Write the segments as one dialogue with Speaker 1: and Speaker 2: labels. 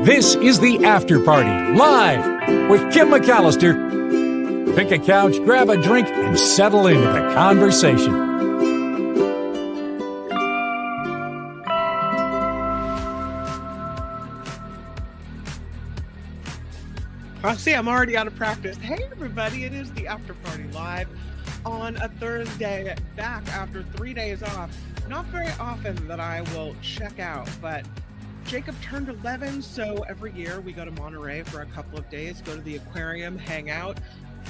Speaker 1: This is the After Party, live with Kim McAllister. Pick a couch, grab a drink, and settle into the conversation.
Speaker 2: See, I'm already out of practice. Hey, everybody, it is the After Party live on a Thursday, back after 3 days off. Not very often that I will check out, but Jacob turned 11, so every year we go to Monterey for a couple of days, go to the aquarium, hang out.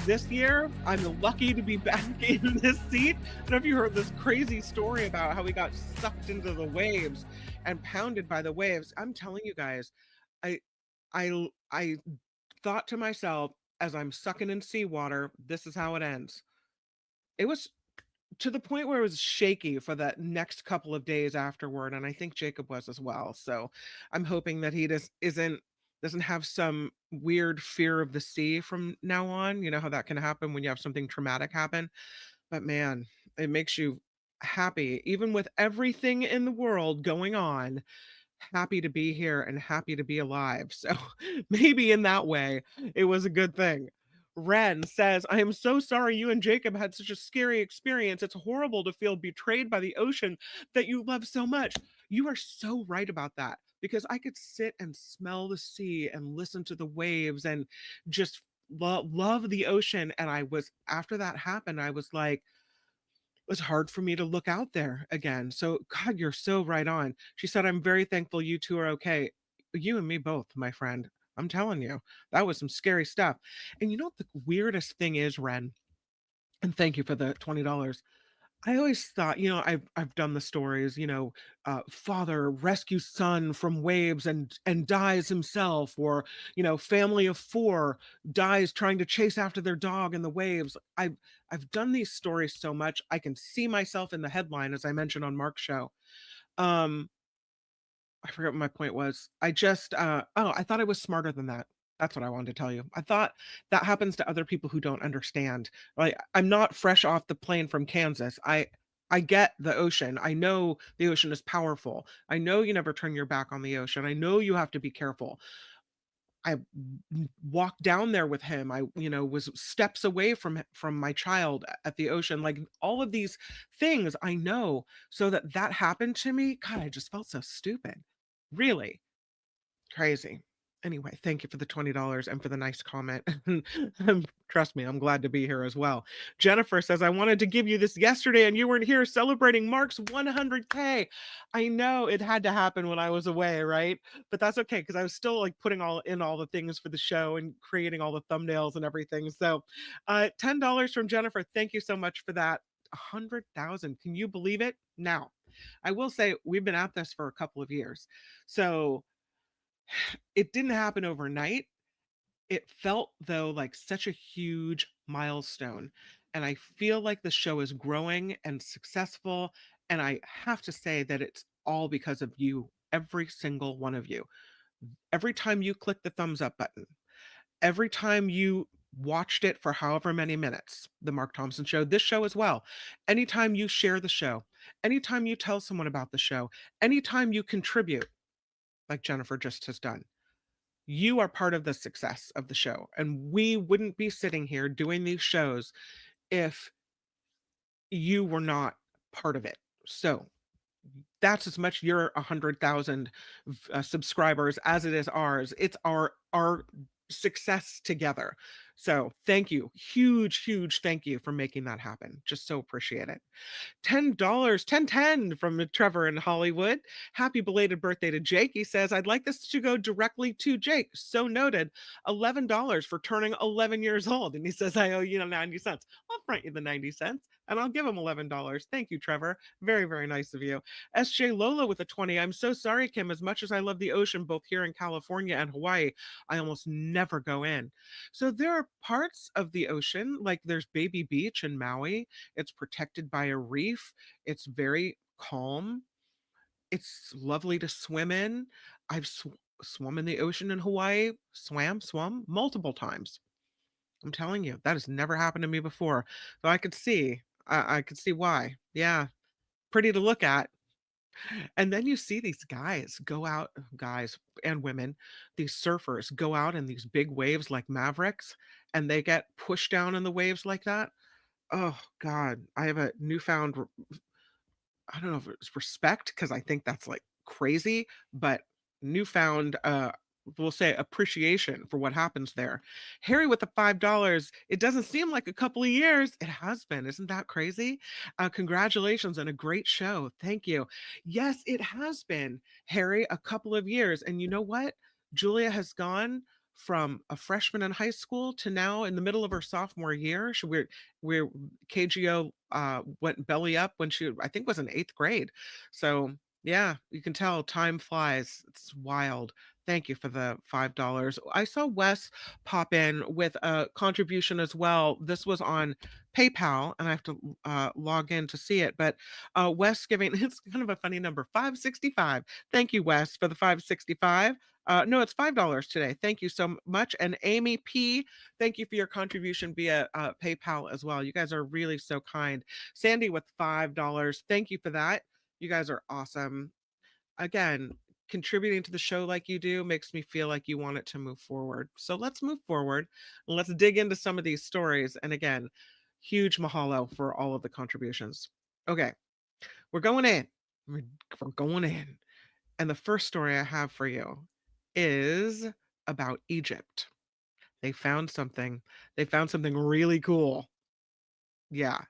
Speaker 2: This year, I'm lucky to be back in this seat. I don't know if you heard this crazy story about how we got sucked into the waves and pounded by the waves. I'm telling you guys, I thought to myself, as I'm sucking in seawater, this is how it ends. It was to the point where it was shaky for that next couple of days afterward, and I think Jacob was as well. So I'm hoping that he doesn't have some weird fear of the sea from now on. You know how that can happen when you have something traumatic happen. But man, it makes you happy, even with everything in the world going on, happy to be here and happy to be alive. So maybe in that way, it was a good thing. Ren says, I am so sorry you and Jacob had such a scary experience. It's horrible to feel betrayed by the ocean that you love so much. You are so right about that, because I could sit and smell the sea and listen to the waves and just love the ocean. And after that happened, I was like, it was hard for me to look out there again. So, God, you're so right on. She said, I'm very thankful you two are okay. You and me both, my friend. I'm telling you, that was some scary stuff. And you know what the weirdest thing is, Ren? And thank you for the $20. I always thought, I've done the stories, father rescues son from waves and dies himself, or family of four dies trying to chase after their dog in the waves. I've done these stories so much I can see myself in the headline, as I mentioned on Mark's show. I forget what my point was. I thought I was smarter than that. That's what I wanted to tell you. I thought that happens to other people who don't understand. Like, I'm not fresh off the plane from Kansas. I get the ocean. I know the ocean is powerful. I know you never turn your back on the ocean. I know you have to be careful. I walked down there with him. I, was steps away from my child at the ocean. Like, all of these things I know. So that happened to me. God, I just felt so stupid. Really crazy. Anyway, thank you for the $20 and for the nice comment. Trust me, I'm glad to be here as well. Jennifer says, I wanted to give you this yesterday and you weren't here celebrating Mark's 100K. I know it had to happen when I was away, right? But that's okay, because I was still like putting all the things for the show and creating all the thumbnails and everything. So $10 from Jennifer. Thank you so much for that. 100,000. Can you believe it? Now, I will say we've been at this for a couple of years. So it didn't happen overnight. It felt, though, like such a huge milestone. And I feel like the show is growing and successful. And I have to say that it's all because of you, every single one of you. Every time you click the thumbs up button, every time you watched it for however many minutes, the Mark Thompson Show, this show as well, anytime you share the show, anytime you tell someone about the show, anytime you contribute, like Jennifer just has done, you are part of the success of the show. And we wouldn't be sitting here doing these shows if you were not part of it. So that's as much your 100,000 subscribers as it is ours. It's our success together. So thank you. Huge thank you for making that happen. Just so appreciate it. $10, 10 from Trevor in Hollywood. Happy belated birthday to Jake. He says, I'd like this to go directly to Jake. So noted. $11 for turning 11 years old. And he says, I owe you 90 cents. I'll front you the 90 cents and I'll give him $11. Thank you, Trevor. Very, very nice of you. SJ Lola with a 20. I'm so sorry, Kim. As much as I love the ocean, both here in California and Hawaii, I almost never go in. So there are parts of the ocean, like there's Baby Beach in Maui. It's protected by a reef. It's very calm. It's lovely to swim in. I've swum in the ocean in Hawaii, swum multiple times. I'm telling you, that has never happened to me before. So I could see why. Yeah, pretty to look at. And then you see these guys go out, guys and women, these surfers go out in these big waves like mavericks, and they get pushed down in the waves like that. Oh God, I have a newfound, I don't know if it's respect because I think that's like crazy, but newfound, we'll say appreciation for what happens there. Harry with the $5. It doesn't seem like a couple of years. It has been. Isn't that crazy? Congratulations on a great show. Thank you. Yes, it has been, Harry, a couple of years. And you know what? Julia has gone from a freshman in high school to now in the middle of her sophomore year. We're KGO went belly up when she, I think, was in eighth grade. So yeah, you can tell time flies. It's wild. Thank you for the $5. I saw Wes pop in with a contribution as well. This was on PayPal, and I have to log in to see it. But Wes giving, it's kind of a funny number, 565. Thank you, Wes, for the 565. No, it's $5 today. Thank you so much. And Amy P, thank you for your contribution via PayPal as well. You guys are really so kind. Sandy with $5. Thank you for that. You guys are awesome. Again, contributing to the show like you do makes me feel like you want it to move forward. So let's move forward and let's dig into some of these stories. And again, huge mahalo for all of the contributions. Okay, we're going in. We're going in. And the first story I have for you is about Egypt. They found something. They found something really cool. Yeah,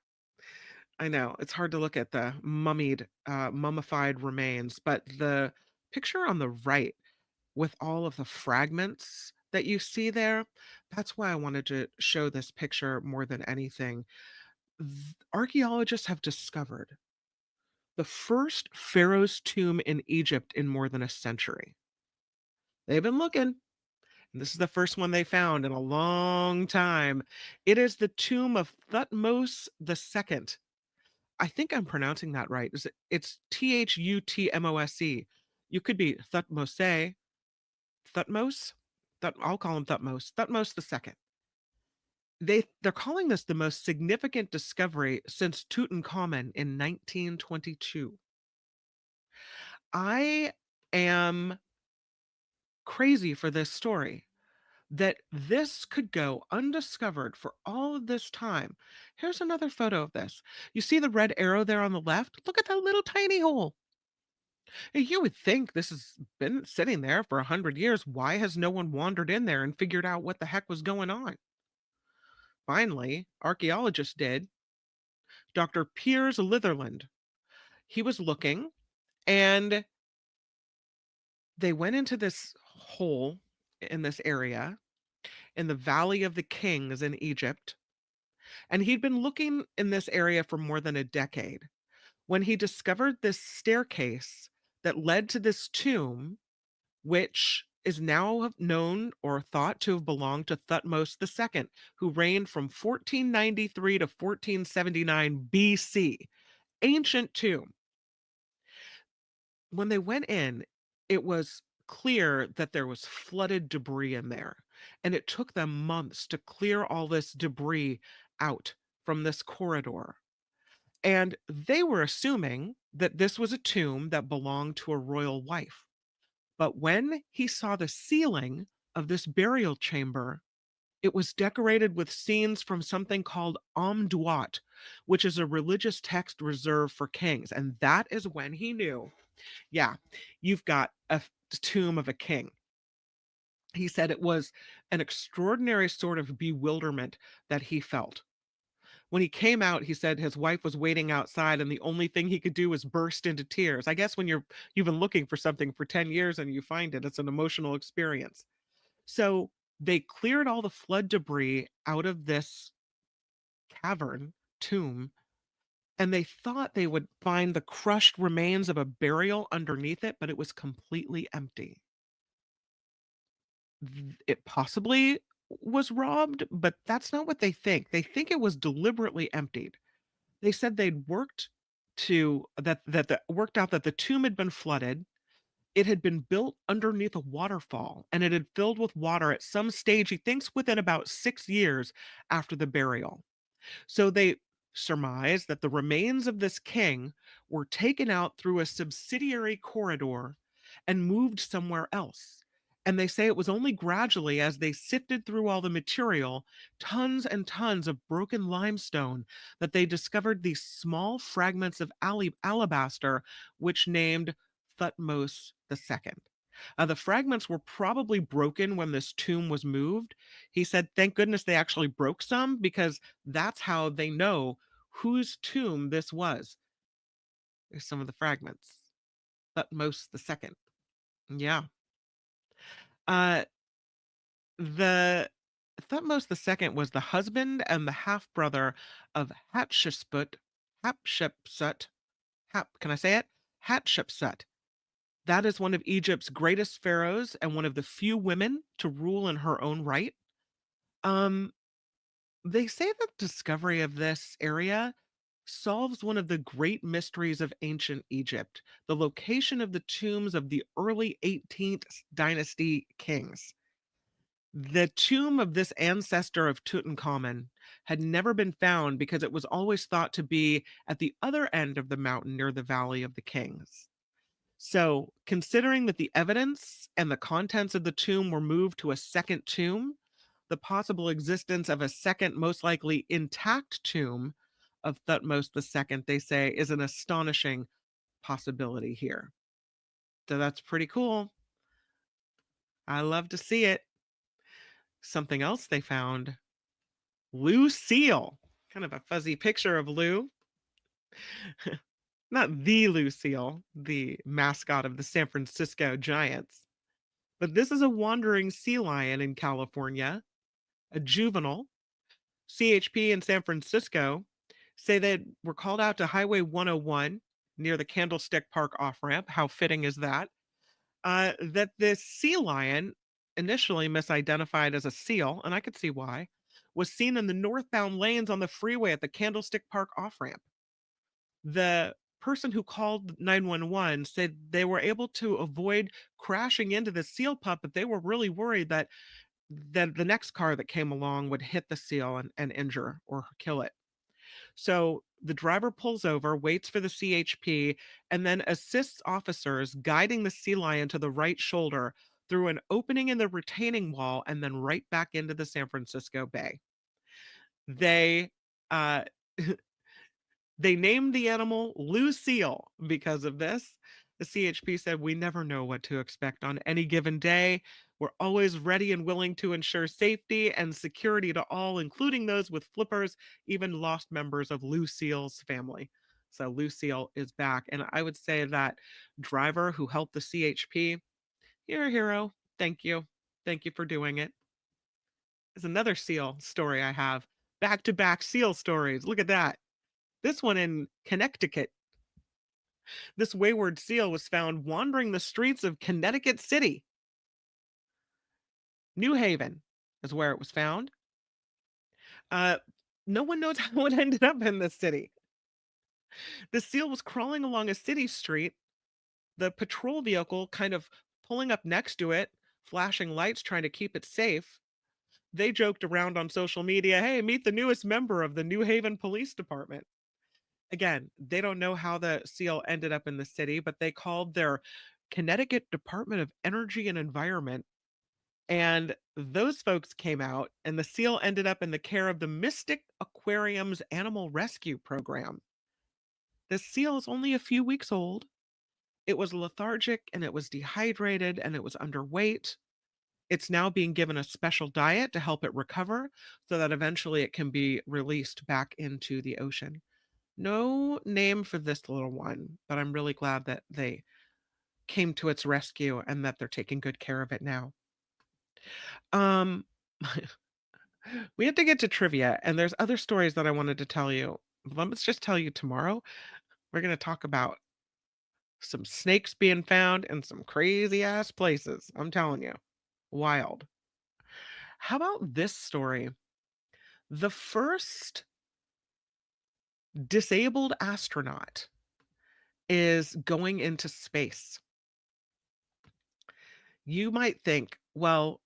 Speaker 2: I know. It's hard to look at the mummified remains, but the picture on the right with all of the fragments that you see there, that's why I wanted to show this picture more than anything. Archaeologists have discovered the first pharaoh's tomb in Egypt in more than a century. They've been looking. And this is the first one they found in a long time. It is the tomb of Thutmose II. I think I'm pronouncing that right. It's Thutmose. You could be Thutmose, Thutmose. I'll call him Thutmose. Thutmose II. They're calling this the most significant discovery since Tutankhamun in 1922. I am crazy for this story that this could go undiscovered for all of this time. Here's another photo of this. You see the red arrow there on the left? Look at that little tiny hole. You would think this has been sitting there for 100 years. Why has no one wandered in there and figured out what the heck was going on? Finally, archaeologists did. Dr. Piers Litherland. He was looking, and they went into this hole in this area in the Valley of the Kings in Egypt. And he'd been looking in this area for more than a decade when he discovered this staircase that led to this tomb, which is now known or thought to have belonged to Thutmose II, who reigned from 1493 to 1479 BC. Ancient tomb. When they went in, it was clear that there was flooded debris in there. And it took them months to clear all this debris out from this corridor. And they were assuming that this was a tomb that belonged to a royal wife. But when he saw the ceiling of this burial chamber, it was decorated with scenes from something called Amduat, which is a religious text reserved for kings. And that is when he knew, yeah, you've got a tomb of a king. He said it was an extraordinary sort of bewilderment that he felt. When he came out, he said his wife was waiting outside, and the only thing he could do was burst into tears. I guess when you've been looking for something for 10 years and you find it, it's an emotional experience. So they cleared all the flood debris out of this cavern tomb, and they thought they would find the crushed remains of a burial underneath it, but it was completely empty. It possibly was robbed, but that's not what they think. They think it was deliberately emptied. They said they'd worked to worked out that the tomb had been flooded. It had been built underneath a waterfall, and it had filled with water at some stage, he thinks within about 6 years after the burial. So they surmise that the remains of this king were taken out through a subsidiary corridor and moved somewhere else. And they say it was only gradually, as they sifted through all the material, tons and tons of broken limestone, that they discovered these small fragments of alabaster, which named Thutmose II. The fragments were probably broken when this tomb was moved. He said, thank goodness they actually broke some, because that's how they know whose tomb this was. There's some of the fragments. Thutmose II. Yeah. Uh, the Thutmose II was the husband and the half brother of Hatshepsut. Can I say it? Hatshepsut. That is one of Egypt's greatest pharaohs and one of the few women to rule in her own right. Um, they say the discovery of this area solves one of the great mysteries of ancient Egypt, the location of the tombs of the early 18th dynasty kings. The tomb of this ancestor of Tutankhamun had never been found because it was always thought to be at the other end of the mountain near the Valley of the Kings. So, considering that the evidence and the contents of the tomb were moved to a second tomb, the possible existence of a second, most likely intact tomb of Thutmose II, they say, is an astonishing possibility here. So that's pretty cool. I love to see it. Something else they found, Lucille. Kind of a fuzzy picture of Lou. Not the Lucille, the mascot of the San Francisco Giants. But this is a wandering sea lion in California, a juvenile. CHP in San Francisco say they were called out to Highway 101 near the Candlestick Park off ramp. How fitting is that? That this sea lion, initially misidentified as a seal, and I could see why, was seen in the northbound lanes on the freeway at the Candlestick Park off ramp. The person who called 911 said they were able to avoid crashing into the seal pup, but they were really worried that the next car that came along would hit the seal and injure or kill it. So the driver pulls over, waits for the CHP, and then assists officers, guiding the sea lion to the right shoulder through an opening in the retaining wall and then right back into the San Francisco Bay. They uh they named the animal Lucille because of this. The CHP said, we never know what to expect on any given day. We're always ready and willing to ensure safety and security to all, including those with flippers, even lost members of Lucille's family. So Lucille is back. And I would say that driver who helped the CHP, you're a hero. Thank you. Thank you for doing it. There's another seal story I have. Back to back seal stories. Look at that. This one in Connecticut. This wayward seal was found wandering the streets of Connecticut City. New Haven is where it was found. Uh, no one knows how it ended up in the city. The seal was crawling along a city street, the patrol vehicle kind of pulling up next to it, flashing lights, trying to keep it safe. They joked around on social media, hey, meet the newest member of the New Haven Police Department. Again, they don't know how the seal ended up in the city, but they called their Connecticut Department of Energy and Environment. And those folks came out, and the seal ended up in the care of the Mystic Aquarium's animal rescue program. The seal is only a few weeks old. It was lethargic and it was dehydrated and it was underweight. It's now being given a special diet to help it recover so that eventually it can be released back into the ocean. No name for this little one, but I'm really glad that they came to its rescue and that they're taking good care of it now. Um, we have to get to trivia, and there's other stories that I wanted to tell you. Let's just tell you tomorrow. We're going to talk about some snakes being found in some crazy ass places. I'm telling you, wild. How about this story? The first disabled astronaut is going into space. You might think, well,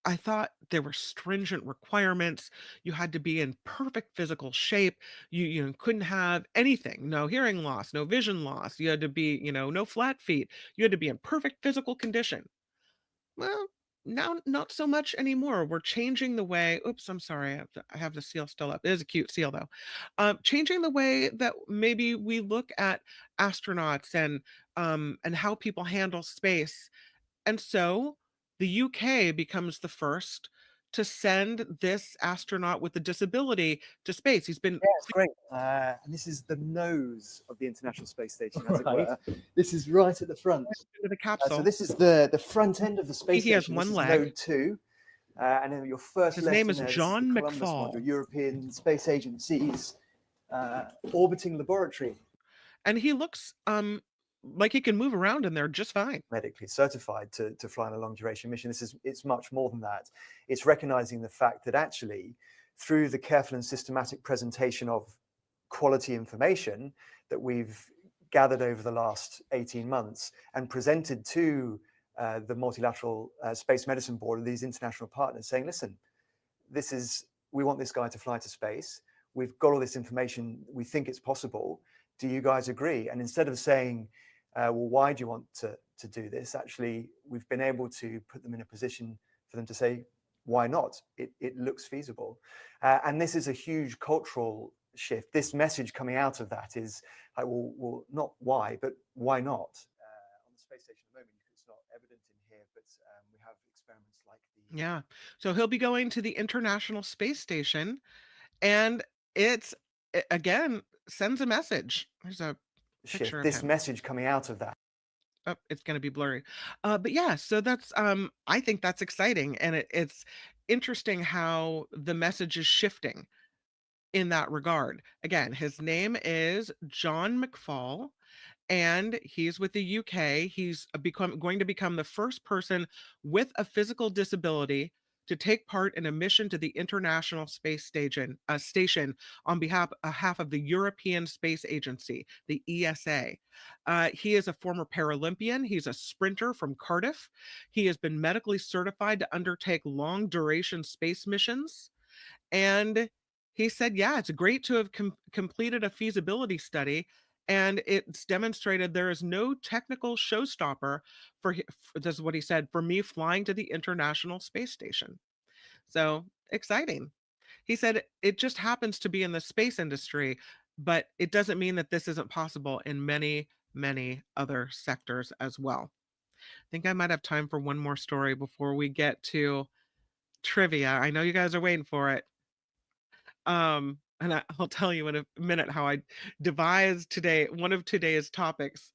Speaker 2: I thought there were stringent requirements. You had to be in perfect physical shape. You couldn't have anything, no hearing loss, no vision loss. You had to be, no flat feet. You had to be in perfect physical condition. Well, now not so much anymore. We're changing the way. Oops, I'm sorry. I have the seal still up. It is a cute seal though. Changing the way that maybe we look at astronauts and how people handle space. And so the UK becomes the first to send this astronaut with a disability to space. He's been
Speaker 3: Yeah, it's great. And this is the nose of the International Space Station, as it were. This is right at the front.
Speaker 2: into the capsule.
Speaker 3: So this is the front end of the space
Speaker 2: He has
Speaker 3: station.
Speaker 2: one
Speaker 3: This is
Speaker 2: leg.
Speaker 3: Node 2. And then your first
Speaker 2: His
Speaker 3: lesson
Speaker 2: name is
Speaker 3: there, this
Speaker 2: John
Speaker 3: the Columbus
Speaker 2: McFall.
Speaker 3: module, European Space Agency's orbiting laboratory.
Speaker 2: And he looks like he can move around in there just fine.
Speaker 3: Medically certified to fly on a long duration mission. It's much more than that. It's recognizing the fact that actually, through the careful and systematic presentation of quality information that we've gathered over the last 18 months and presented to the multilateral space medicine board of these international partners, saying, listen, we want this guy to fly to space. We've got all this information. We think it's possible. Do you guys agree? And instead of saying, well, why do you want to do this? Actually, we've been able to put them in a position for them to say, why not? It looks feasible. And this is a huge cultural shift. This message coming out of that is, well, not why, but why not? On the space station at the moment, it's not evident in here, but we have experiments like the...
Speaker 2: Yeah. So he'll be going to the International Space Station, and again, sends a message. There's a picture of
Speaker 3: this
Speaker 2: him.
Speaker 3: message coming out of that.
Speaker 2: Oh, it's going to be blurry. But yeah, so that's I think that's exciting, and it's interesting how the message is shifting in that regard. Again, his name is John McFall, and he's with the UK. He's going to become the first person with a physical disability to take part in a mission to the International Space Station on behalf of the European Space Agency, the ESA. He is a former Paralympian. He's a sprinter from Cardiff. He has been medically certified to undertake long duration space missions. And he said, yeah, it's great to have completed a feasibility study, and it's demonstrated there is no technical showstopper this is what he said, for me flying to the International Space Station. So exciting. He said it just happens to be in the space industry, but it doesn't mean that this isn't possible in many, many other sectors as well. I think I might have time for one more story before we get to trivia. I know you guys are waiting for it. And I'll tell you in a minute how I devised one of today's topics.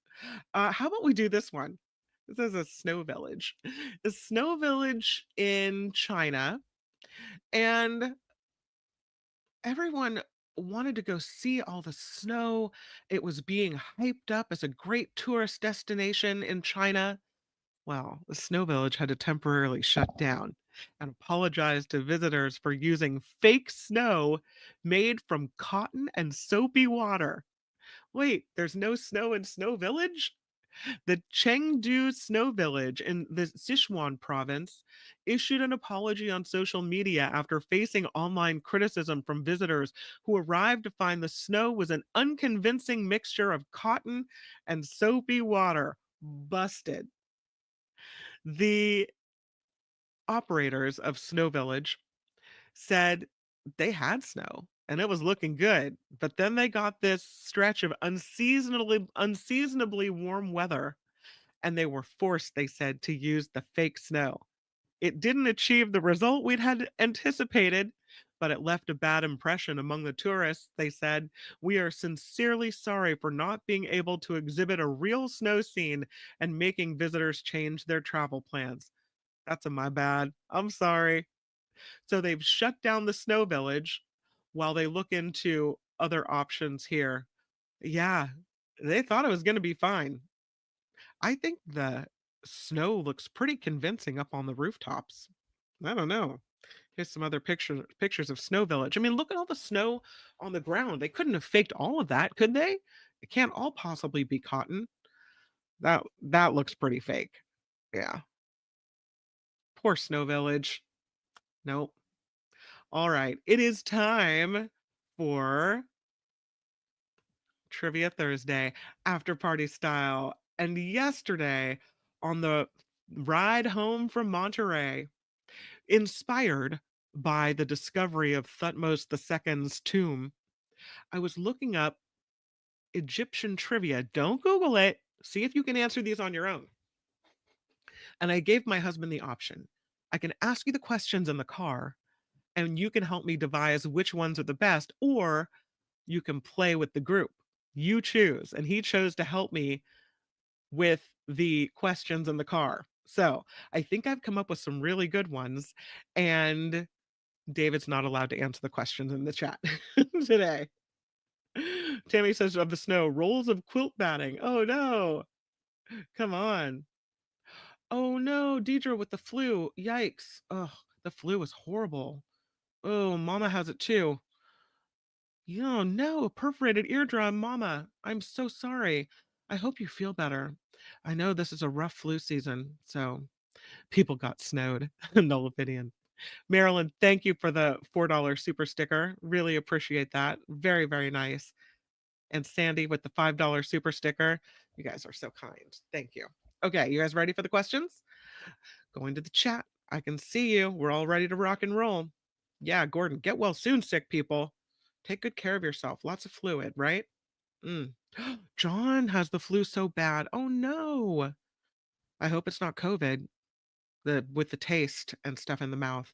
Speaker 2: How about we do this one? This is a snow village. A snow village in China, and everyone wanted to go see all the snow. It was being hyped up as a great tourist destination in China. Well, the snow village had to temporarily shut down and apologized to visitors for using fake snow made from cotton and soapy water. Wait, there's no snow in Snow Village? The Chengdu Snow Village in the Sichuan province issued an apology on social media after facing online criticism from visitors who arrived to find the snow was an unconvincing mixture of cotton and soapy water. Busted. The operators of Snow Village said they had snow and it was looking good, but then they got this stretch of unseasonably warm weather, and they were forced, they said, to use the fake snow. It didn't achieve the result we'd had anticipated, but it left a bad impression among the tourists. They said, we are sincerely sorry for not being able to exhibit a real snow scene and making visitors change their travel plans. That's my bad. I'm sorry. So they've shut down the snow village while they look into other options here. Yeah, they thought it was going to be fine. I think the snow looks pretty convincing up on the rooftops. I don't know. Here's some other pictures of Snow Village. I mean, look at all the snow on the ground. They couldn't have faked all of that, could they? It can't all possibly be cotton. That looks pretty fake. Yeah. Poor Snow Village. Nope. All right. It is time for Trivia Thursday, after party style. And yesterday, on the ride home from Monterey, inspired by the discovery of Thutmose II's tomb, I was looking up Egyptian trivia. Don't Google it. See if you can answer these on your own. And I gave my husband the option. I can ask you the questions in the car, and you can help me devise which ones are the best, or you can play with the group. You choose. And he chose to help me with the questions in the car. So I think I've come up with some really good ones. And David's not allowed to answer the questions in the chat today. Tammy says of the snow, rolls of quilt batting. Oh no. Come on. Oh no, Deidre with the flu. Yikes. Oh, the flu is horrible. Oh, Mama has it too. Oh no, perforated eardrum, Mama. I'm so sorry. I hope you feel better. I know this is a rough flu season, so people got snowed. Nullifidian. Marilyn, thank you for the $4 super sticker. Really appreciate that. Very, very nice. And Sandy with the $5 super sticker. You guys are so kind. Thank you. Okay, you guys ready for the questions? Going to the chat. I can see you. We're all ready to rock and roll. Yeah, Gordon, get well soon, sick people. Take good care of yourself. Lots of fluid, right? Mm. John has the flu so bad. Oh no. I hope it's not COVID. With the taste and stuff in the mouth.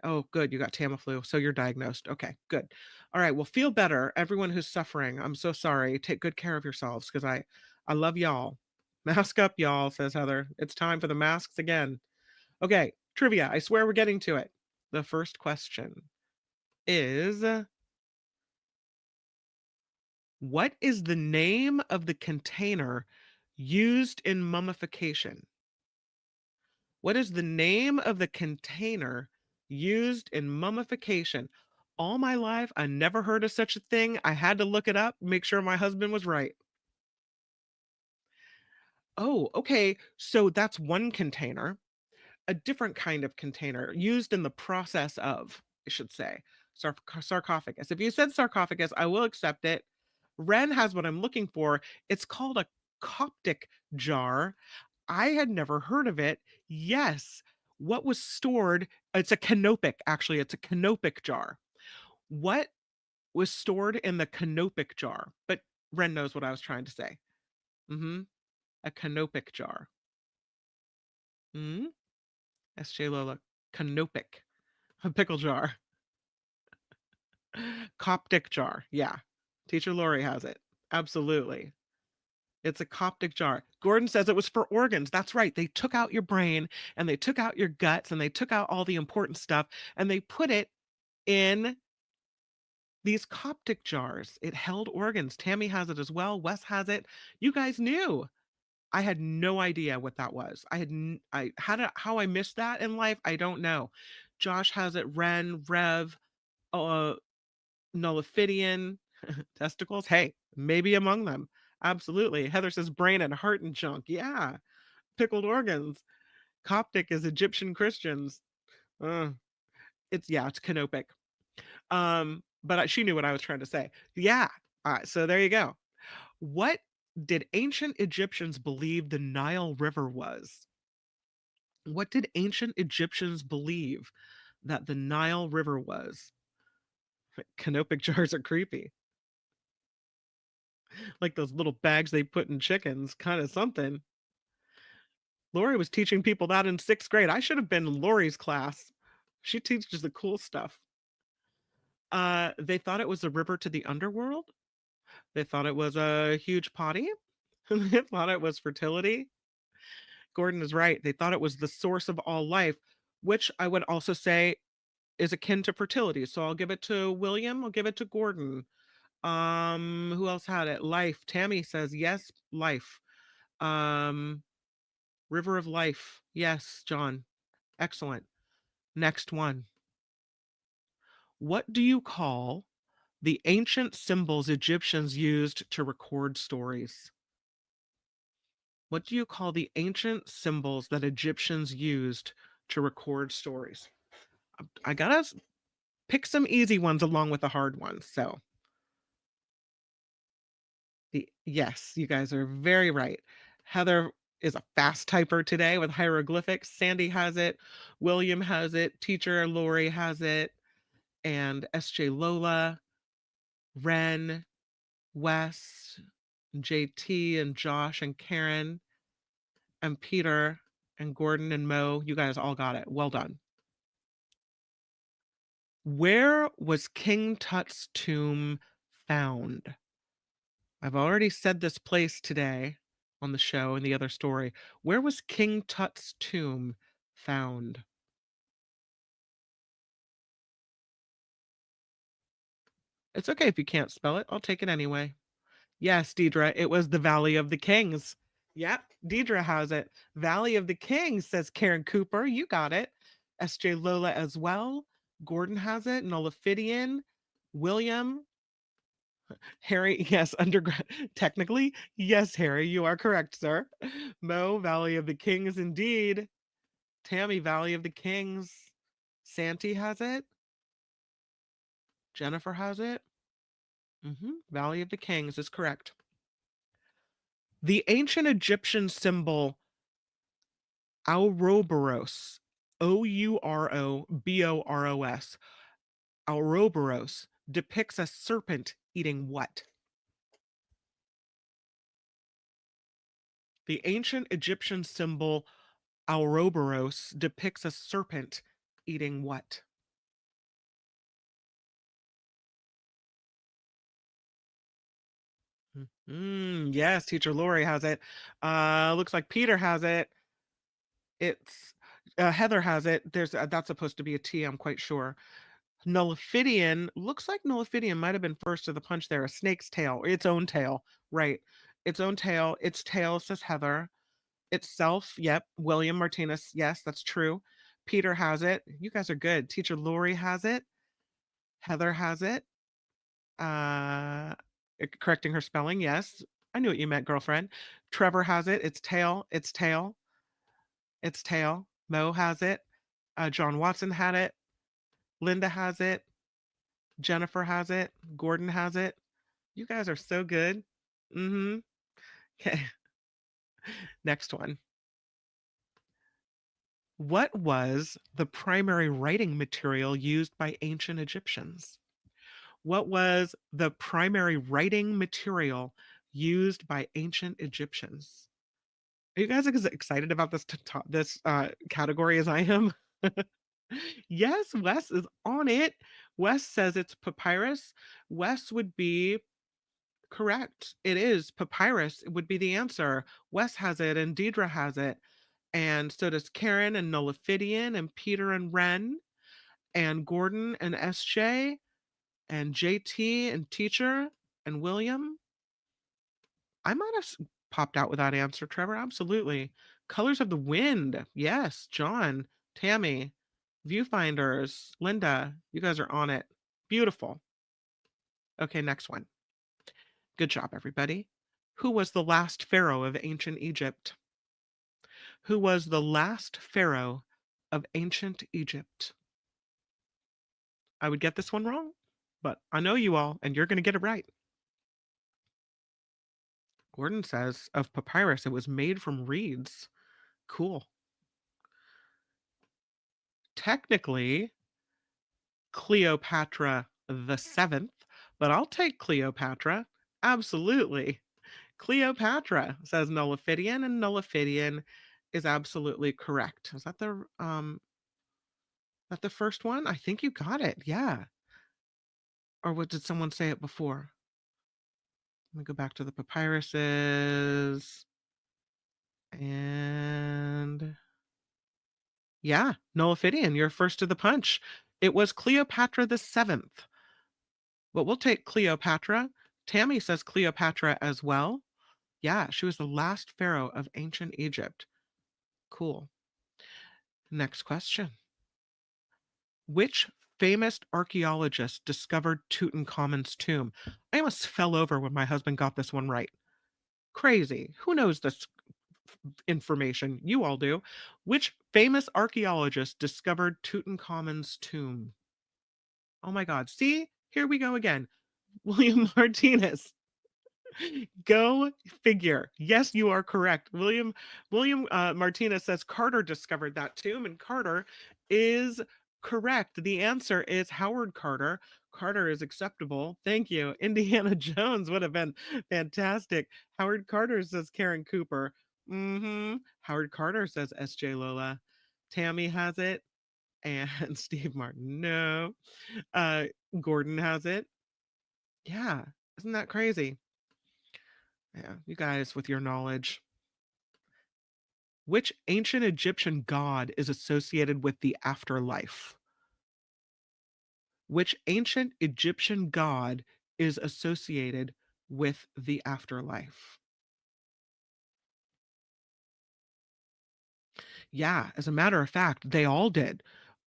Speaker 2: Oh, good. You got Tamiflu. So you're diagnosed. Okay, good. All right. Well, feel better. Everyone who's suffering. I'm so sorry. Take good care of yourselves because I love y'all. Mask up, y'all, says Heather. It's time for the masks again. Okay, trivia. I swear we're getting to it. The first question is what is the name of the container used in mummification? What is the name of the container used in mummification? All my life, I never heard of such a thing. I had to look it up, make sure my husband was right. Oh, okay. So that's one container, a different kind of container used in the process of, I should say, sarcophagus. If you said sarcophagus, I will accept it. Ren has what I'm looking for. It's called a Coptic jar. I had never heard of it. Yes. What was stored? It's a canopic, actually. It's a canopic jar. What was stored in the canopic jar? But Ren knows what I was trying to say. Mm-hmm. A canopic jar. Mm-hmm. S.J. Lola. Canopic. A pickle jar. Coptic jar. Yeah. Teacher Lori has it. Absolutely. It's a Coptic jar. Gordon says it was for organs. That's right. They took out your brain and they took out your guts and they took out all the important stuff and they put it in these Coptic jars. It held organs. Tammy has it as well. Wes has it. You guys knew. I had no idea what that was. I had how I missed that in life. I don't know. Josh has it. Ren, Rev, uh, Nullifidian, testicles. Hey, maybe among them. Absolutely. Heather says brain and heart and junk. Yeah. Pickled organs. Coptic is Egyptian Christians. Uh, it's canopic. But she knew what I was trying to say. Yeah. So there you go. What did ancient Egyptians believe the Nile River was? What did ancient Egyptians believe that the Nile River was? Canopic jars are creepy. Like those little bags they put in chickens, kind of something. Lori was teaching people that in 6th grade. I should have been in Lori's class. She teaches the cool stuff. They thought it was a river to the underworld. They thought it was a huge potty. They thought it was fertility. Gordon is right. They thought it was the source of all life, which I would also say is akin to fertility. So I'll give it to William. I'll give it to Gordon. Who else had it? Life. Tammy says yes, life. Um, River of Life. Yes, John. Excellent. Next one. What do you call the ancient symbols Egyptians used to record stories? What do you call the ancient symbols that Egyptians used to record stories? I gotta pick some easy ones along with the hard ones. So yes, you guys are very right. Heather is a fast typer today with hieroglyphics. Sandy has it. William has it. Teacher Lori has it. And SJ Lola, Ren, Wes, JT, and Josh, and Karen, and Peter, and Gordon, and Mo. You guys all got it. Well done. Where was King Tut's tomb found? I've already said this place today on the show in the other story. Where was King Tut's tomb found? It's okay if you can't spell it. I'll take it anyway. Yes, Deidre, it was the Valley of the Kings. Yep, Deidre has it. Valley of the Kings, says Karen Cooper. You got it. SJ Lola as well. Gordon has it. Nullifidian. William. Harry, yes, undergrad. Technically, yes, Harry, you are correct, sir. Mo, Valley of the Kings, indeed. Tammy, Valley of the Kings. Santi has it. Jennifer has it. Valley of the Kings is correct. The ancient Egyptian symbol Ouroboros, Ouroboros, Ouroboros depicts a serpent eating what? The ancient Egyptian symbol Ouroboros depicts a serpent eating what? Yes, Teacher Lori has it. Looks like Peter has it. It's Heather has it. There's that's supposed to be a T, I'm quite sure. Nullifidian, looks like Nullifidian might have been first to the punch there. A snake's tail, its own tail, right? Its own tail, its tail, says Heather. Itself, yep. William Martinez, yes, that's true. Peter has it. You guys are good. Teacher Lori has it. Heather has it. Correcting her spelling, yes. I knew what you meant, girlfriend. Trevor has it. Its tail, its tail, its tail. Mo has it. John Watson had it. Linda has it. Jennifer has it. Gordon has it. You guys are so good. Okay. Next one. What was the primary writing material used by ancient Egyptians? What was the primary writing material used by ancient Egyptians? Are you guys as excited about this category as I am? Yes, Wes is on it. Wes says it's papyrus. Wes would be correct. It is papyrus. It would be the answer. Wes has it and Deidre has it. And so does Karen and Nullifidian and Peter and Ren and Gordon and SJ and JT and Teacher and William. I might have popped out with that answer, Trevor. Absolutely. Colors of the Wind. Yes, John, Tammy, Viewfinders, Linda. You guys are on it. Beautiful. Okay, next one. Good job, everybody. Who was the last pharaoh of ancient Egypt? Who was the last pharaoh of ancient Egypt? I would get this one wrong, but I know you all, and you're going to get it right. Gordon says of papyrus, it was made from reeds. Cool. Technically, Cleopatra the Seventh, but I'll take Cleopatra. Absolutely. Cleopatra, says Nullifidian, and Nullifidian is absolutely correct. Is that the first one? I think you got it. Yeah. Or what did someone say it before? Let me go back to the papyruses. And yeah, Nullifidian, you're first to the punch. It was Cleopatra the Seventh. But we'll take Cleopatra. Tammy says Cleopatra as well. Yeah, she was the last pharaoh of ancient Egypt. Cool. Next question. Which famous archaeologist discovered Tutankhamun's tomb? I almost fell over when my husband got this one right. Crazy. Who knows this information. You all do. Which famous archaeologist discovered Tutankhamun's tomb? Oh my God. See, here we go again. William Martinez. Go figure. Yes, you are correct. William Martinez says Carter discovered that tomb, and Carter is correct. The answer is Howard Carter. Carter is acceptable. Thank you. Indiana Jones would have been fantastic. Howard Carter says Karen Cooper. Howard Carter says S.J. Lola. Tammy has it, and Steve Martin. No. Uh, Gordon has it. Yeah, isn't that crazy? Yeah, you guys with your knowledge. Which ancient Egyptian god is associated with the afterlife? Which ancient Egyptian god is associated with the afterlife? Yeah, as a matter of fact, they all did.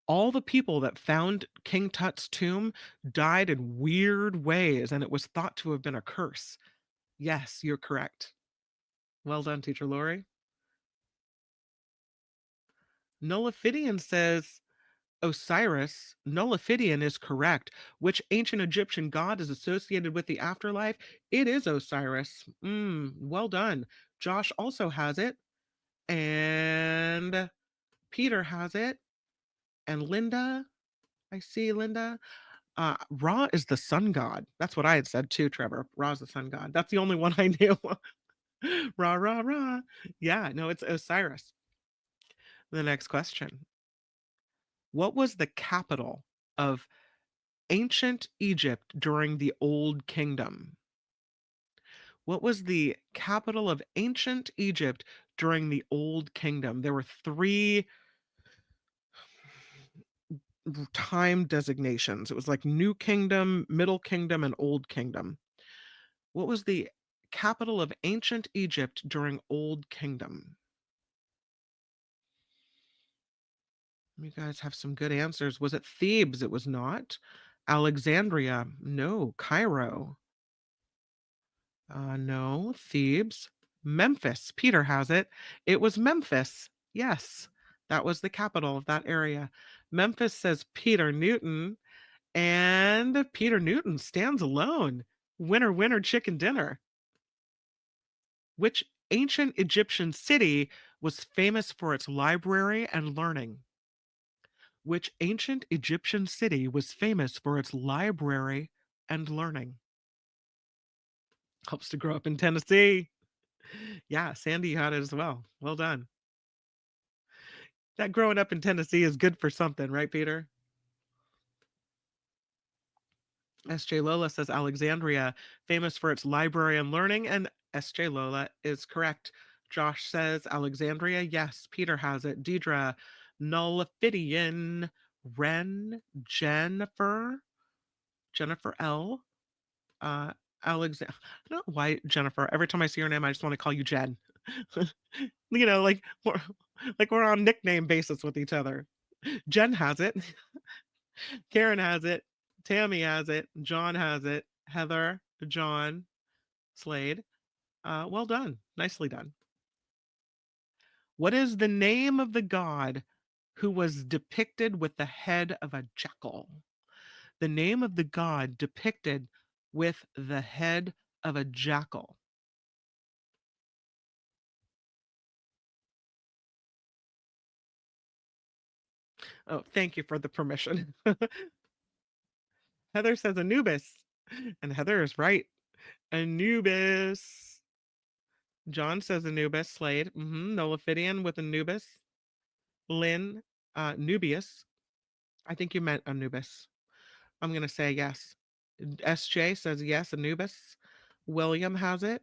Speaker 2: All the people that found King Tut's tomb died in weird ways, and it was thought to have been a curse. Yes, you're correct. Well done, Teacher Lori. Nullifidian says Osiris. Nullifidian is correct. Which ancient Egyptian god is associated with the afterlife? It is Osiris. Well done. Josh also has it. And Peter has it. And Linda, I see Linda. Ra is the sun god. That's what I had said too, Trevor. Ra is the sun god. That's the only one I knew. Ra, ra, ra. Yeah, no, it's Osiris. The next question. What was the capital of ancient Egypt during the Old Kingdom? What was the capital of ancient Egypt during the Old Kingdom? There were 3 time designations. It was like New Kingdom, Middle Kingdom, and Old Kingdom. What was the capital of ancient Egypt during Old Kingdom? You guys have some good answers. Was it Thebes? It was not. Alexandria? No. Cairo? No. Thebes? Memphis. Peter has it. It was Memphis. Yes, that was the capital of that area. Memphis says Peter Newton, and Peter Newton stands alone. Winner, winner, chicken dinner. Which ancient Egyptian city was famous for its library and learning? Which ancient Egyptian city was famous for its library and learning? Helps to grow up in Tennessee. Yeah, Sandy had it as well. Well done. That growing up in Tennessee is good for something, right, Peter? S.J. Lola says Alexandria, famous for its library and learning, and S.J. Lola is correct. Josh says Alexandria. Yes, Peter has it. Deidre, Nullifidian, Ren, Jennifer L. Alexander. I don't know why Jennifer. Every time I see her name, I just want to call you Jen. You know, like we're on nickname basis with each other. Jen has it. Karen has it. Tammy has it. John has it. Heather, John, Slade. Well done. Nicely done. What is the name of the god who was depicted with the head of a jackal? The name of the god depicted with the head of a jackal. Oh, thank you for the permission. Heather says Anubis, and Heather is right. Anubis. John says Anubis. Slade. Nullifidian with Anubis. Lynn, Nubius. I think you meant Anubis. I'm going to say yes. SJ says yes, Anubis. William has it.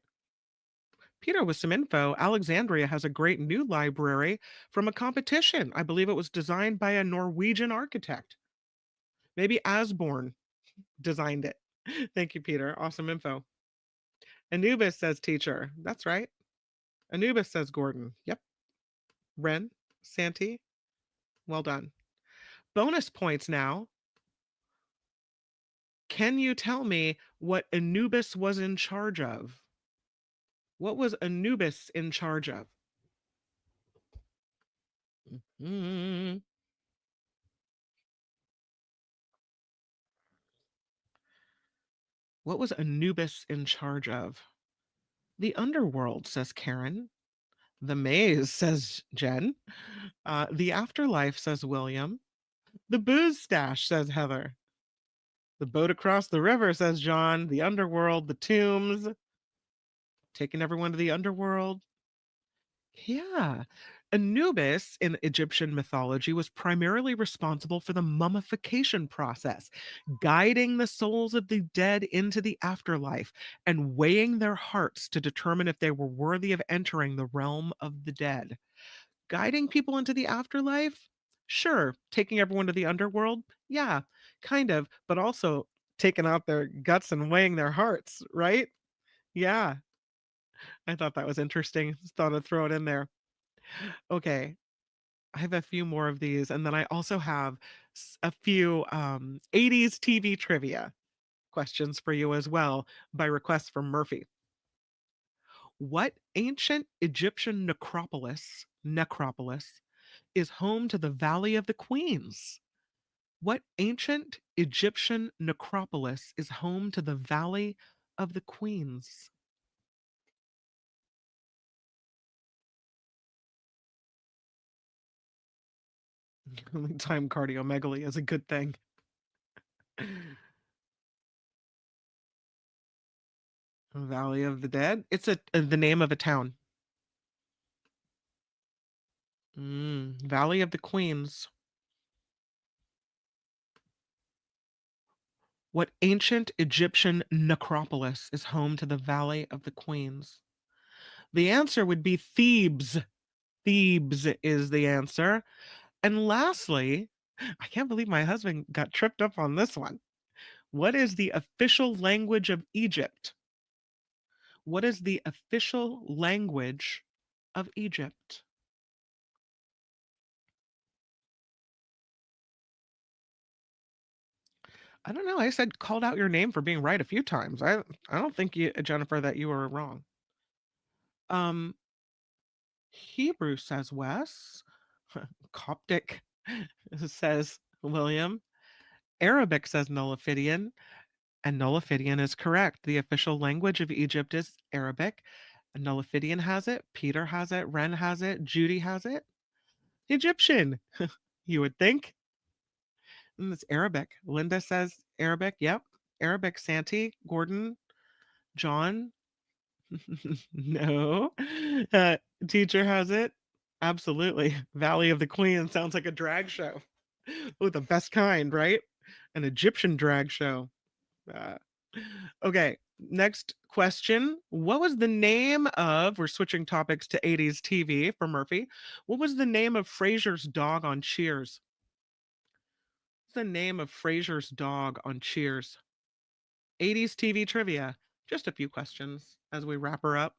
Speaker 2: Peter, with some info, Alexandria has a great new library from a competition. I believe it was designed by a Norwegian architect. Maybe Asborn designed it. Thank you, Peter. Awesome info. Anubis says teacher. That's right. Anubis says Gordon. Yep. Ren, Santi. Well done. Bonus points now. Can you tell me what Anubis was in charge of? What was Anubis in charge of? Mm. What was Anubis in charge of? The underworld, says Karen. The maze, says Jen. The afterlife, says William. The booze stash, says Heather. The boat across the river, says John. The underworld, the tombs. Taking everyone to the underworld. Yeah. Anubis in Egyptian mythology was primarily responsible for the mummification process, guiding the souls of the dead into the afterlife and weighing their hearts to determine if they were worthy of entering the realm of the dead. Guiding people into the afterlife? Sure. Taking everyone to the underworld? Yeah, kind of, but also taking out their guts and weighing their hearts, right? Yeah, I thought that was interesting. Just thought I'd throw it in there. Okay, I have a few more of these, and then I also have a few 80s TV trivia questions for you as well by request from Murphy. What ancient Egyptian necropolis is home to the Valley of the Queens? What ancient Egyptian necropolis is home to the Valley of the Queens? Only time cardiomegaly is a good thing. Valley of the Dead. It's the name of a town. Valley of the Queens. What ancient Egyptian necropolis is home to the Valley of the Queens? The answer would be Thebes. Thebes is the answer. And lastly, I can't believe my husband got tripped up on this one. What is the official language of Egypt? What is the official language of Egypt? I don't know. I said called out your name for being right a few times. I don't think you, Jennifer, that you were wrong. Um, Hebrew, says Wes. Coptic, says William. Arabic, says Nullifidian. And Nullifidian is correct. The official language of Egypt is Arabic. Nullifidian has it. Peter has it. Ren has it. Judy has it. Egyptian, you would think. And it's Arabic. Linda says Arabic. Yep. Arabic. Santi, Gordon, John. No. Uh, Teacher has it. Absolutely. Valley of the Queen sounds like a drag show. Oh, the best kind, right? An Egyptian drag show. Uh, okay, next question. What was the name of, we're switching topics to 80s TV for Murphy. What was the name of Frasier's dog on Cheers? What's the name of Frasier's dog on Cheers? 80s TV trivia. Just a few questions as we wrap her up.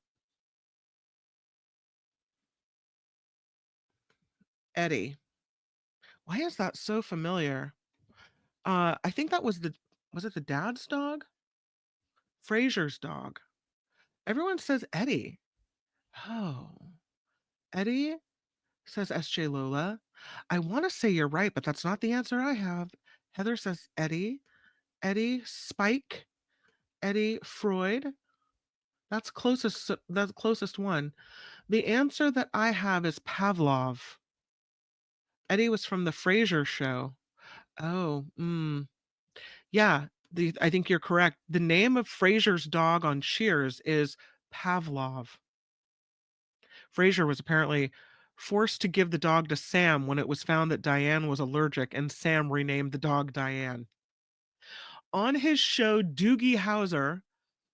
Speaker 2: Eddie. Why is that so familiar? I think that was it the dad's dog? Frasier's dog. Everyone says Eddie. Oh, Eddie, says SJ Lola. I want to say you're right, but that's not the answer I have. Heather says Eddie. Eddie Spike. Eddie Freud. That's closest. That's the closest one. The answer that I have is Pavlov. Eddie was from the Frasier show. Oh, yeah. I think you're correct. The name of Frasier's dog on Cheers is Pavlov. Frasier was apparently forced to give the dog to Sam when it was found that Diane was allergic, and Sam renamed the dog Diane. On his show, Doogie Howser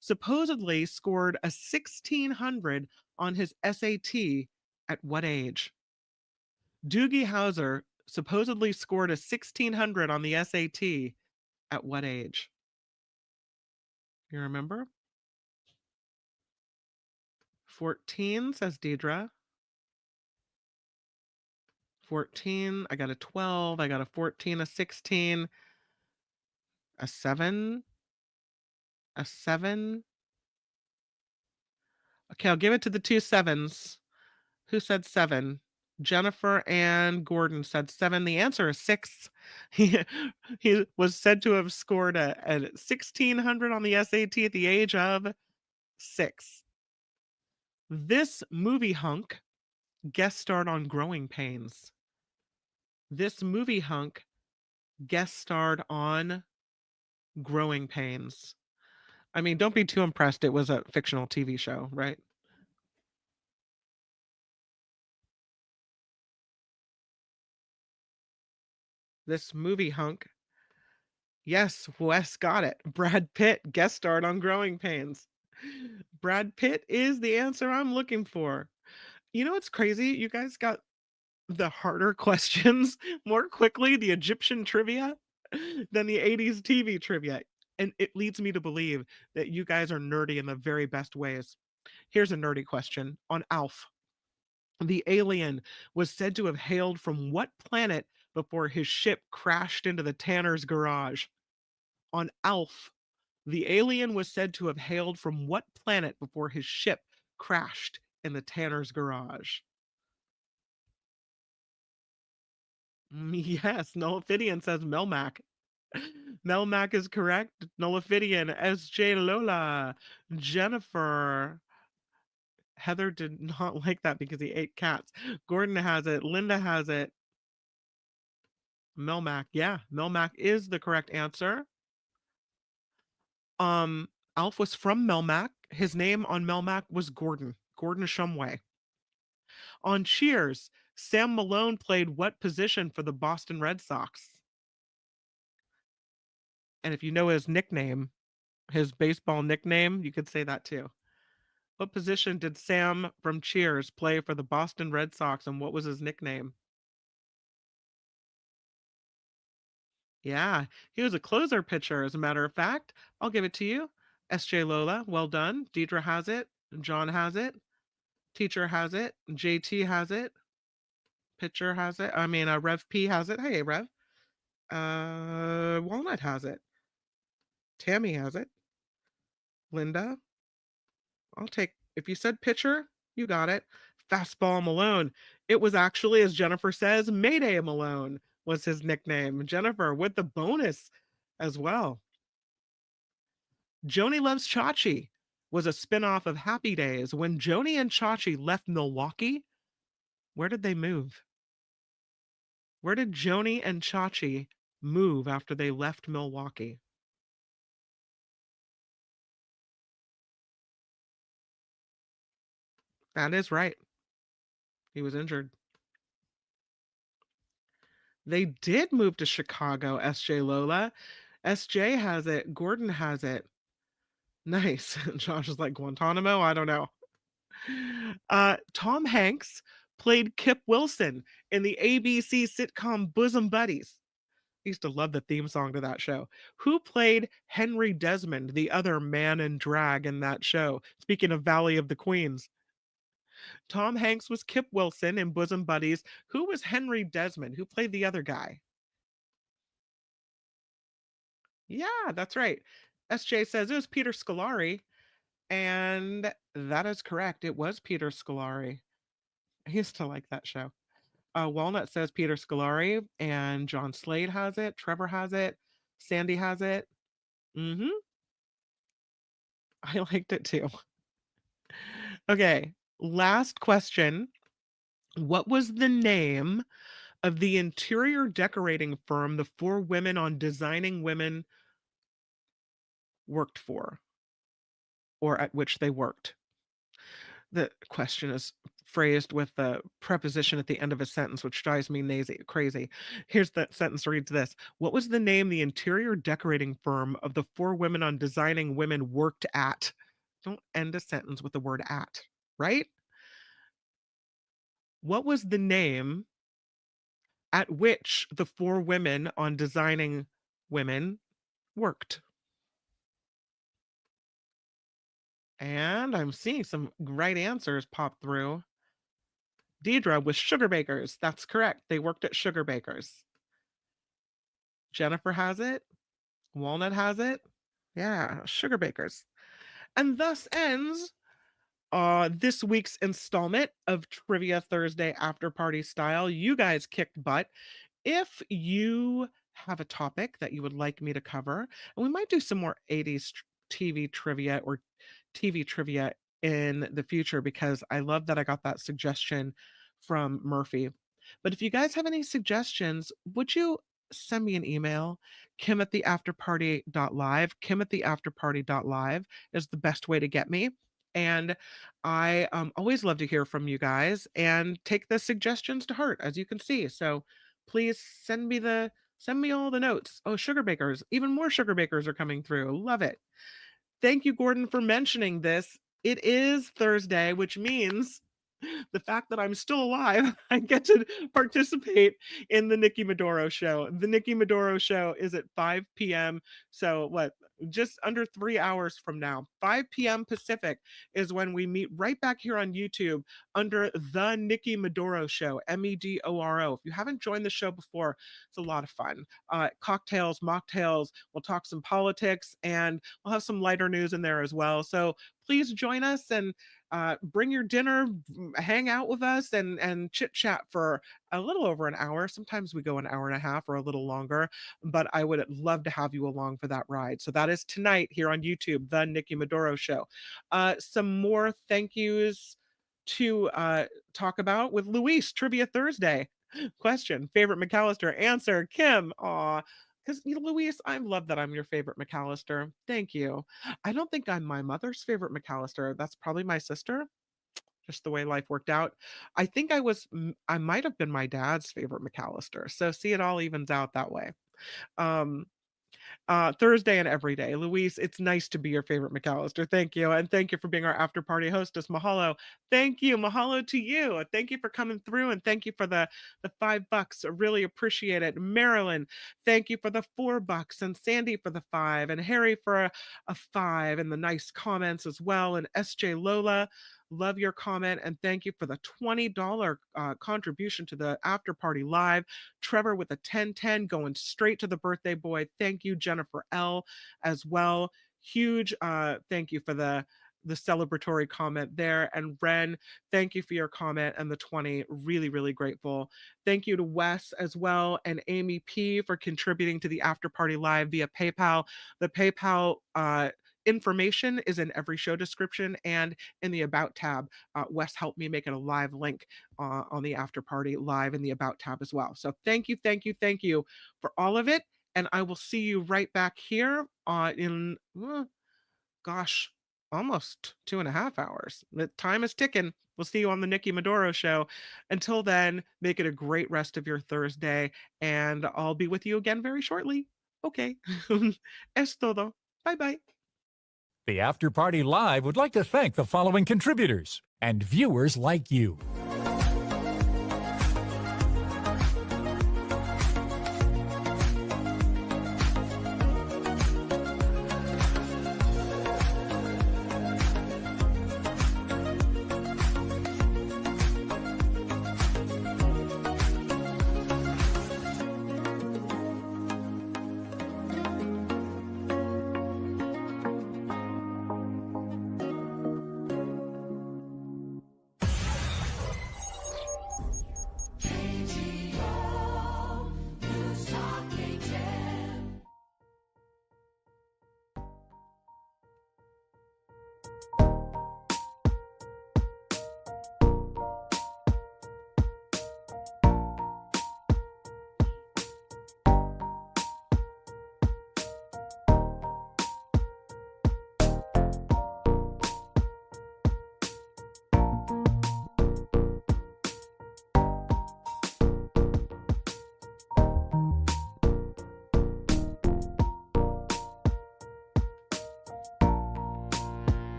Speaker 2: supposedly scored a 1600 on his SAT at what age? Doogie Howser supposedly scored a 1600 on the SAT at what age? You remember? 14, says Deidre. 14. I got a 12. I got a 14, a 16, a 7, a 7. Okay, I'll give it to the two sevens. Who said 7? Jennifer and Gordon said 7. The answer is 6. He was said to have scored a 1600 on the SAT at the age of 6. This movie hunk guest starred on Growing Pains. This movie hunk guest starred on Growing Pains. I mean, don't be too impressed. It was a fictional TV show, right? This movie hunk. Yes, Wes got it. Brad Pitt guest starred on Growing Pains. Brad Pitt is the answer I'm looking for. You know what's crazy? You guys got the harder questions more quickly, the Egyptian trivia, than the 80s TV trivia. And it leads me to believe that you guys are nerdy in the very best ways. Here's a nerdy question on Alf. The alien was said to have hailed from what planet before his ship crashed into the Tanner's garage? On Alf, the alien was said to have hailed from what planet before his ship crashed in the Tanner's garage? Yes, Nullifidian says Melmac. Melmac is correct. Nullifidian, SJ Lola, Jennifer. Heather did not like that because he ate cats. Gordon has it. Linda has it. Melmac. Yeah, Melmac is the correct answer. Alf was from Melmac. His name on Melmac was Gordon. Gordon Shumway. On Cheers, Sam Malone played what position for the Boston Red Sox? And if you know his nickname, his baseball nickname, you could say that too. What position did Sam from Cheers play for the Boston Red Sox, and what was his nickname? Yeah, he was a closer pitcher, as a matter of fact. I'll give it to you. SJ Lola, well done. Deidre has it. John has it. Teacher has it. JT has it. Pitcher has it. Rev P has it. Hey, Rev. Walnut has it. Tammy has it. Linda. I'll take, if you said pitcher, you got it. Fastball Malone. It was actually, as Jennifer says, Mayday Malone was his nickname. Jennifer with the bonus as well. Joni Loves Chachi was a spinoff of Happy Days. When Joni and Chachi left Milwaukee, where did they move? Where did Joni and Chachi move after they left Milwaukee? That is right. He was injured. They did move to Chicago, SJ Lola. SJ has it. Gordon has it. Nice. Josh is like Guantanamo. I don't know. Tom Hanks played Kip Wilson in the ABC sitcom Bosom Buddies. I used to love the theme song to that show. Who played Henry Desmond, the other man in drag in that show? Speaking of Valley of the Queens. Tom Hanks was Kip Wilson in Bosom Buddies. Who was Henry Desmond? Who played the other guy? Yeah, that's right. SJ says it was Peter Scolari. And that is correct. It was Peter Scolari. I used to like that show. Walnut says Peter Scolari, and John Slade has it. Trevor has it. Sandy has it. Mm-hmm. I liked it too. Okay, last question. What was the name of the interior decorating firm the 4 women on Designing Women worked for, or at which they worked? The question is phrased with the preposition at the end of a sentence, which drives me crazy. Here's the sentence reads this. What was the name the interior decorating firm of the 4 women on Designing Women worked at? Don't end a sentence with the word at, right? What was the name at which the 4 women on Designing Women worked? And I'm seeing some right answers pop through. Deidre was Sugar Bakers. That's correct. They worked at Sugar Bakers. Jennifer has it. Walnut has it. Yeah, Sugar Bakers. And thus ends this week's installment of Trivia Thursday After Party Style. You guys kicked butt. If you have a topic that you would like me to cover, and we might do some more 80s TV trivia or TV trivia in the future, because I love that I got that suggestion from Murphy. But if you guys have any suggestions, would you send me an email? Kim at the afterparty.live. Kim at the afterparty.live is the best way to get me. And I always love to hear from you guys and take the suggestions to heart, as you can see. So please send me all the notes. Oh, sugar bakers, even more sugar bakers are coming through. Love it. Thank you, Gordon, for mentioning this. It is Thursday, which means the fact that I'm still alive, I get to participate in the Nikki Maduro show. The Nikki Maduro show is at 5 p.m. So what? Just under 3 hours from now, 5 p.m. Pacific is when we meet right back here on YouTube under the Nikki Maduro show, Medoro. If you haven't joined the show before, it's a lot of fun. Cocktails, mocktails, we'll talk some politics, and we'll have some lighter news in there as well. So please join us and bring your dinner, hang out with us, and chit chat for a little over an hour. Sometimes we go an hour and a half or a little longer, but I would love to have you along for that ride. So that is tonight here on YouTube, the Nikki Maduro show. Some more thank yous to talk about with Luis. Trivia Thursday. Question: favorite McAllister? Answer: Kim. Aw. Because, Luis, I love that I'm your favorite McAllister. Thank you. I don't think I'm my mother's favorite McAllister. That's probably my sister. Just the way life worked out. I think I might have been my dad's favorite McAllister. So see, it all evens out that way. Um, Thursday and every day. Luis, it's nice to be your favorite McAllister. Thank you. And thank you for being our after party hostess. Mahalo. Thank you. Mahalo to you. Thank you for coming through, and thank you for the $5. I really appreciate it. Marilyn, thank you for the $4, and Sandy for the 5, and Harry for a 5, and the nice comments as well. And SJ Lola, love your comment, and thank you for the $20 contribution to the after party live. Trevor with a 1010 going straight to the birthday boy. Thank you, Jennifer L, as well. Huge thank you for the celebratory comment there. And Ren, thank you for your comment and the 20. Really, really grateful. Thank you to Wes as well, and Amy P for contributing to the after party live via PayPal. The PayPal information is in every show description and in the About tab. Wes helped me make it a live link on the after party live in the About tab as well. So thank you for all of it. And I will see you right back here in, gosh, almost 2.5 hours. The time is ticking. We'll see you on the Nikki Maduro show. Until then, make it a great rest of your Thursday, and I'll be with you again very shortly. Okay. Es todo. Bye-bye.
Speaker 1: The After Party Live would like to thank the following contributors and viewers like you.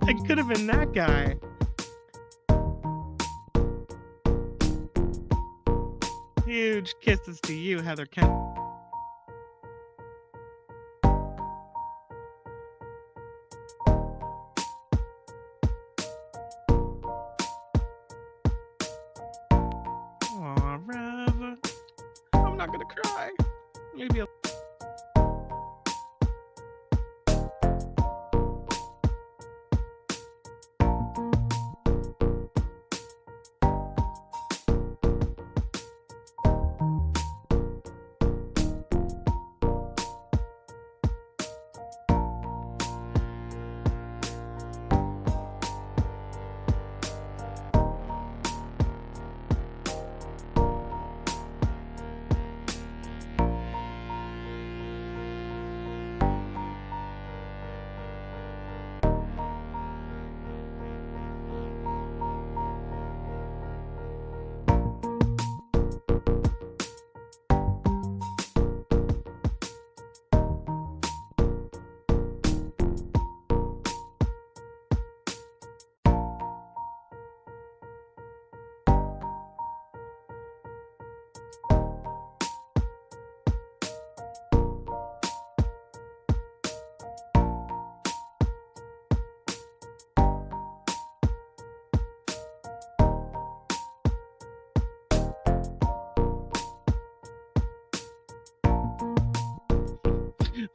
Speaker 2: I could have been that guy. Huge kisses to you, Heather Kent. Aw, Rev. I'm not gonna cry. Maybe a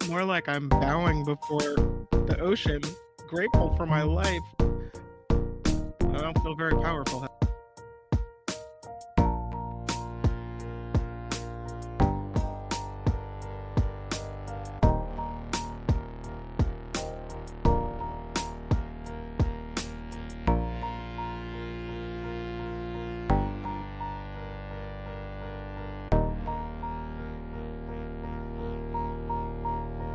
Speaker 2: more like I'm bowing before the ocean, grateful for my life. I don't feel very powerful.